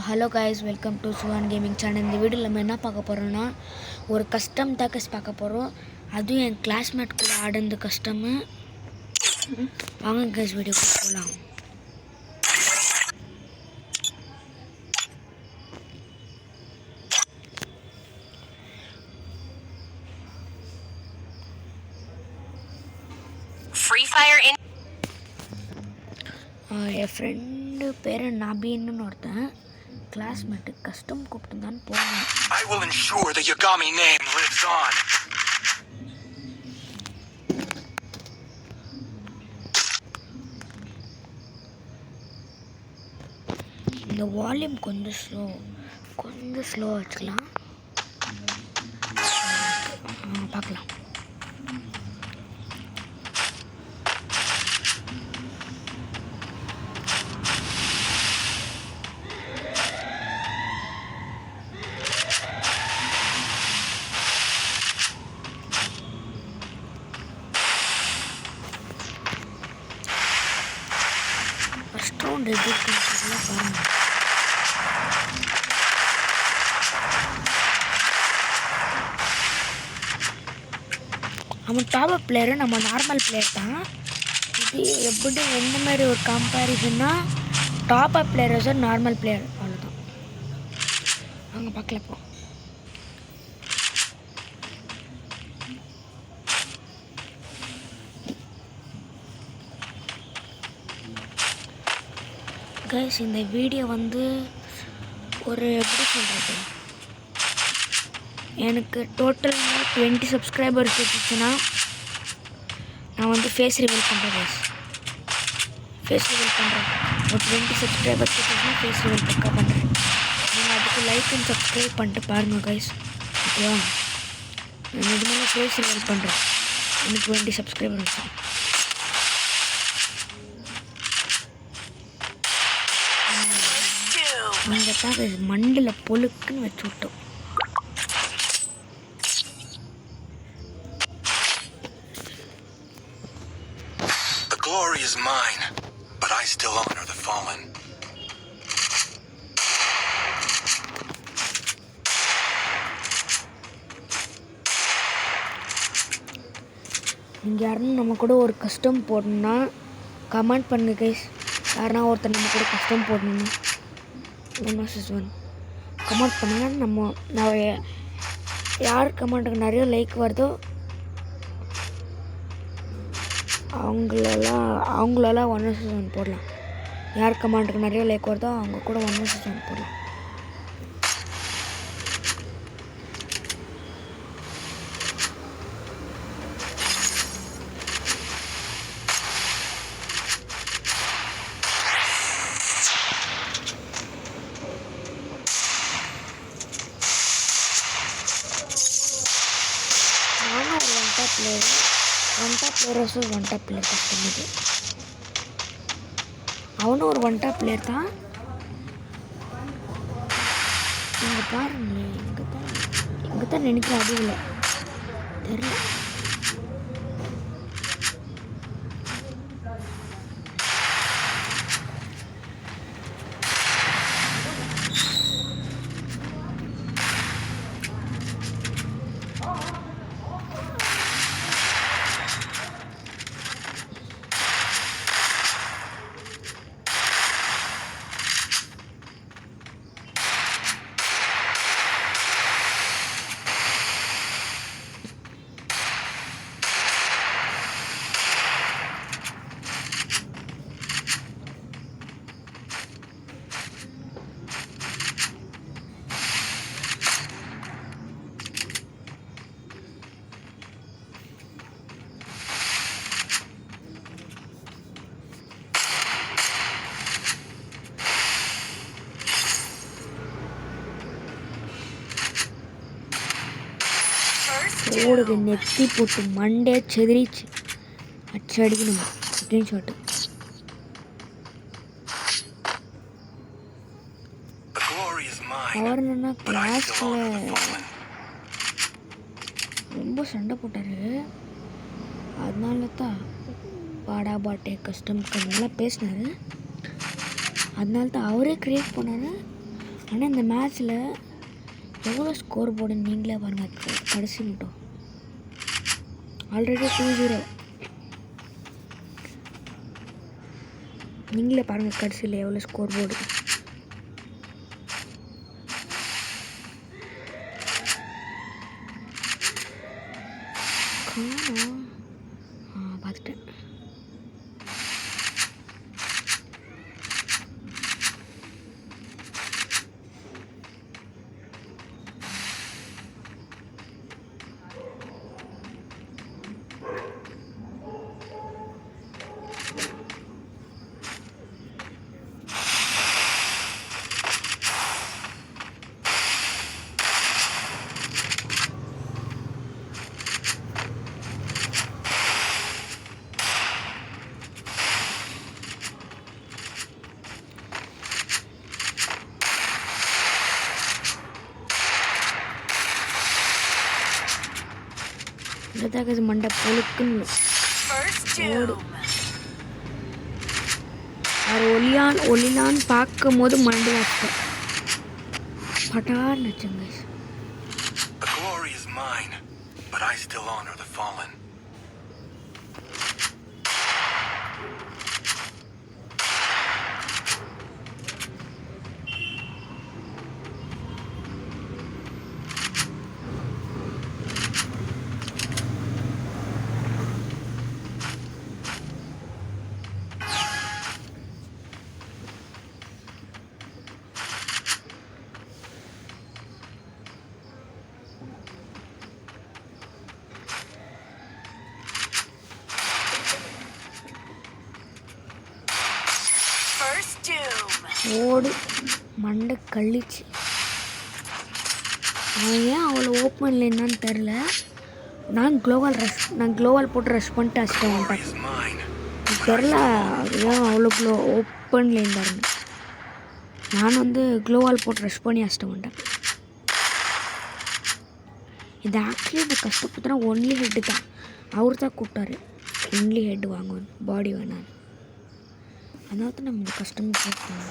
Hello guys, welcome to Swan gaming channel. இந்த வீடியோவில் நம்ம என்ன பார்க்க போகிறோம்னா, ஒரு கஸ்டம் டேக்கஸ் பார்க்க போகிறோம். அதுவும் என் கிளாஸ்மேட் கூட ஆடுந்த கஸ்டமு. வாங்க கைஸ், வீடியோக்கு போகலாம். என் ஃப்ரெண்டு பேர் நபீன்னு ஒருத்தன், கிளாஸ்மேட்டு கஸ்டம் கூப்பிட்டுதான் போனேன். I will ensure the Yagami name lives on. இந்த வால்யூம் கொஞ்சம் ஸ்லோ வச்சுக்கலாம். பார்க்கலாம். ஃபர்ஸ்ட் ரவுண்ட் எப்படி இருக்குன்னு பாருங்கள். அவன் டாப் அப் பிளேயரு, நம்ம நார்மல் பிளேயர் தான். இது எப்படி எந்த மாதிரி ஒரு கம்பேரிசன்னா, top up player normal player, அவ்வளோதான். அங்கே பார்க்கல போ. கைஸ், இந்த வீடியோ ஒரு எப்படி சொல்கிறது, எனக்கு டோட்டலாக 20 சப்ஸ்கிரைபர்ஸ் இருந்துச்சுன்னா நான் ஃபேஸ் ரிவீல் பண்ணுறேன் கைஸ். ஃபேஸ் ரிவீல் பண்ணுறேன். ஒரு 20 சப்ஸ்கிரைபர்ஸ் இருந்துச்சுன்னா ஃபேஸ் ரிவீல் பக்கா பண்ணுறேன். நீங்கள் அதுக்கு லைக் அண்ட் சப்ஸ்கிரைப் பண்ணிட்டு பாருங்கள் கைஸ், ஓகேவா? நான் இதுமாதிரி ஃபேஸ் ரிவீல் பண்ணுறேன். எனக்கு 20 சப்ஸ்கிரைபர் இருந்துச்சு. அங்கே தான் மண்டில் பொழுக்குன்னு வச்சு விட்டோம். The glory is mine, but I still honor the fallen. நீங்கள் யாருன்னு நம்ம கூட ஒரு கஸ்டம் போடணுன்னா கமெண்ட் பண்ணுங்க கைஸ். யாருன்னா ஒருத்தர் நம்ம கூட கஸ்டம் போடணுன்னா 1 vs 1 கமெண்ட் பண்ணுங்கள். நான் யார் கமெண்ட்டுக்கு நிறைய லைக் வருதோ அவங்களெல்லாம் 1 vs 1 போடலாம். யார் கமெண்ட்டுக்கு நிறைய லைக் வருதோ அவங்க கூட 1 vs 1 போடலாம். நானும் ஒரு ஒன் டாப் பிளேயர் கஷ்டம். இது அவனும் ஒரு ஒன் டாப் பிளேயர் தான். இங்கே பாருங்க, இங்கே தான் நினைக்கிறேன். அது இல்லை தெரியல. ஓடுது நெத்தி போட்டு மண்டே செதிரிச்சு அச்சு அடிக்கணும். ஸ்க்ரீன்ஷாட்டு. அவர் என்னன்னா கிளாஸில் ரொம்ப சண்டை போட்டார். அதனால தான் பாடா பாட்டே கஸ்டம் அதனால பேசினார். அதனால தான் அவரே க்ரியேட் பண்ணார். ஆனால் இந்த மேட்ச்சில் எவ்வளோ ஸ்கோர் போர்டுன்னு நீங்களே பாருங்கள். கடைசி மட்டும் ஆல்ரெடி 2-0. நீங்களே பாருங்கள் கடைசியில் எவ்வளோ ஸ்கோர் போர்டு. பார்த்துட்டேன். இதாக்குது மண்டை பொழுக்குன்னு ஓடு. அவர் ஒளிலான்னு பார்க்கும் போது மண்டை ஆச்சு பட்டான்னு வச்சுங்க. The glory is mine, but I still honor the fallen. ஓடு மண்டை கழிச்சு. அவன் ஏன் அவ்வளோ ஓப்பனில் என்னன்னு தெரில. நான் க்ளோவால் போட்டு ரஷ் பண்ணிட்டு அடிச்சிட்டேன் வந்துட்டேன். தெரில ஏன் அவ்வளோ ஓப்பனில் இருந்தாருன்னு. நான் வந்து க்ளோவால் போட்டு ரஷ் பண்ணி அடிச்சிட்டேன் வந்துட்டேன். இது ஆக்சுவலி இந்த கஷ்டப்பட்டுனா ஒன்லி ஹெட்டு தான். அவர் தான் கூப்பிட்டாரு ஒன்லி ஹெட் வாங்குவேன் பாடி வேணாம். அதனால தான் நம்ம இந்த கஷ்டம் போட்டோம்.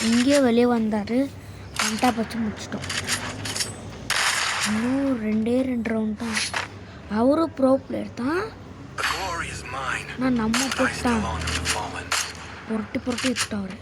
இங்கே வெளியே வந்தார். வந்துட்டா பச்சு முடிச்சிட்டோம். இன்னும் 2 ரவுண்ட் தான். அவரும் ப்ரோ பிளேயர் தான். நான் நம்ம போட்டான் புரட்டி எடுத்துட்டோம் அவர்.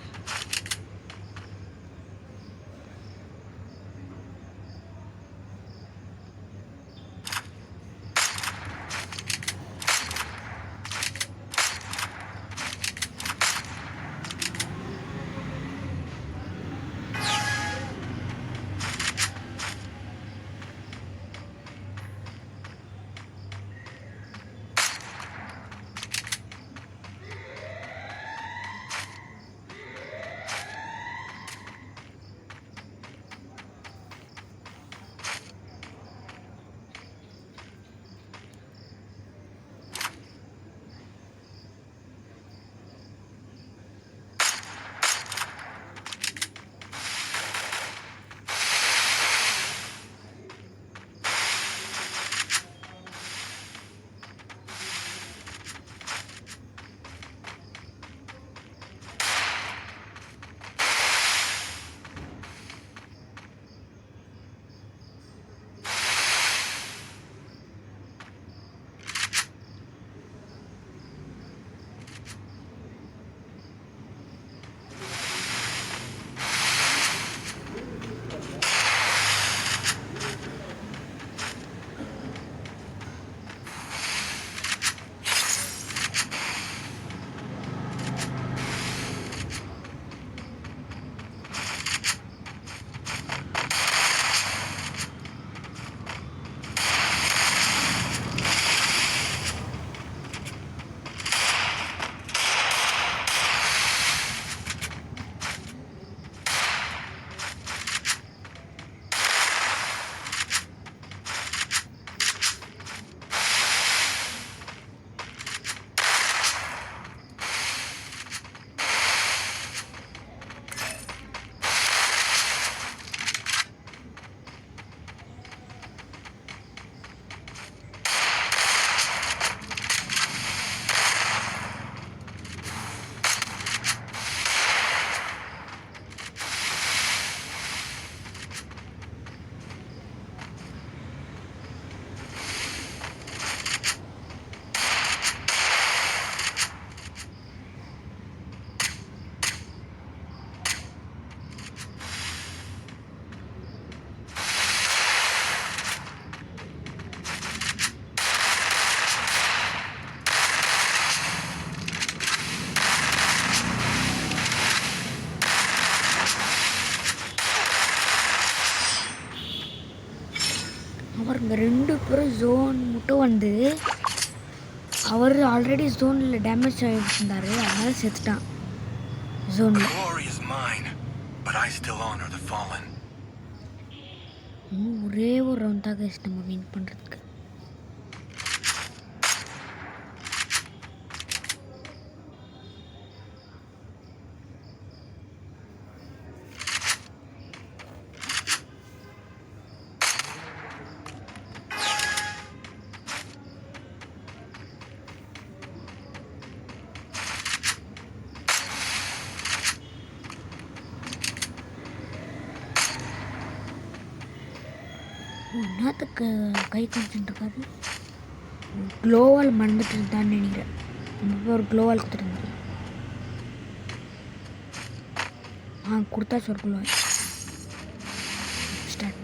இங்கே 2 பேரும் ஜோன் மட்டும் வந்து அவர் ஆல்ரெடி ஜோனில் டேமேஜ் ஆகிட்டு இருந்தார், அதனால செத்துட்டான் The ஜோனில். glory is mine, but I still honor the fallen. இன்னும் ஒரே ஒரு ரவுண்ட் தான் கைஸ் நம்ம வின் பண்ணுறதுக்கு. என்னத்துக்கு கை காமிச்சுட்டு இருக்காரு? க்ளோவால் மறந்துட்டு இருந்தான்னு நினைக்கிறேன். நம்ம போய் ஒரு க்ளோவால் கொடுத்துருந்தாரு. கொடுத்தாச்சு ஒரு க்ளோவால். ஸ்டார்ட்.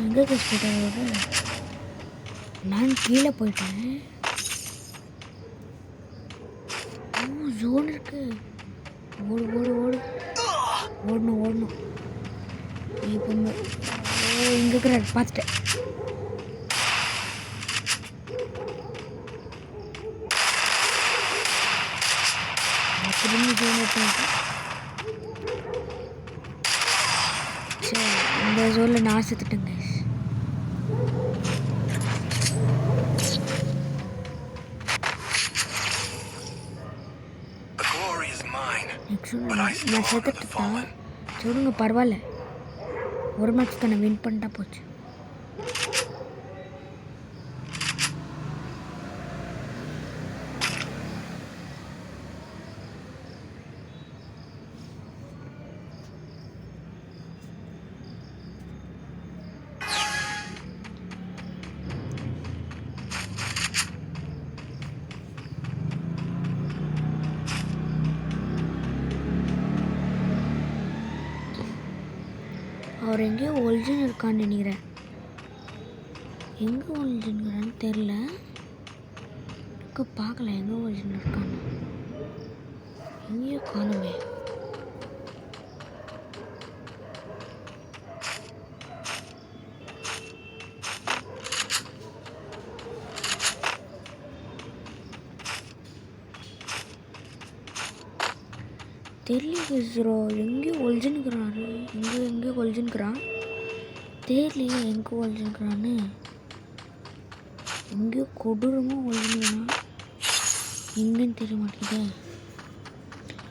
எங்கே கேஸ் போட்டாரோட நான் கீழே போயிட்டேன். ஜோன் இருக்கு. ஓடு ஓடு ஓடு ஓடணும் ஓடணும். இப்போ இங்கே இருக்கிற பார்த்துட்டேன். திரும்பி ஜோன் போயிட்டேன். சரி, இந்த ஜோனில் நான் செத்துட்டேங்க. நான் செத்துட்டுதான். சொல்லுங்க, பரவாயில்ல, ஒரு மேட்ச் தானே, வின் பண்ணிட்டா போச்சு. அவர் எங்கேயோ ஒரிஜின் இருக்கான்னு நினைக்கிறேன். எங்கே ஒரிஜின்கிறான்னு தெரில. பார்க்கல எங்கே ஒரிஜின் இருக்கான்னு. எங்கேயோ காணுமே. தெரியல ப்ரோ, எங்கேயோ ஒழிஞ்சுன்னுக்குறாரு. எங்கேயோ ஒழிஞ்சுன்னுக்குறான். தெரியலையே எங்கே ஒழிஞ்சுன்னுக்குறான்னு. எங்கேயோ கொடூரமாக ஒழிஞ்சுக்கிறான். எங்கேன்னு தெரிய மாட்டேங்குதே.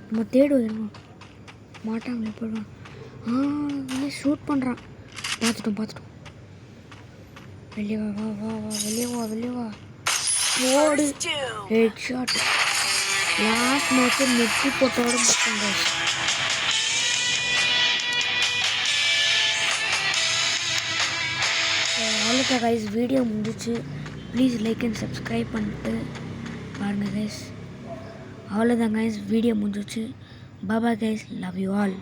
நம்ம தேடுவோம் மாட்டாங்களே போயிடுவான். இங்கே ஷூட் பண்ணுறான். பார்த்துட்டோம். வெளியே வா வா வா வா வெளியே வா ஓடு. Head shot. லாஸ்ட் மேட்ச்சு நெட்டி போட்டோட மட்டும் அவ்வளோதான் கைஸ், வீடியோ முடிஞ்சிச்சு. ப்ளீஸ் லைக் அண்ட் சப்ஸ்கிரைப் பண்ணிட்டு பாருங்கள் கைஸ். அவ்வளோதான் கைஸ், வீடியோ முடிஞ்சிச்சு. Baba guys, love you all.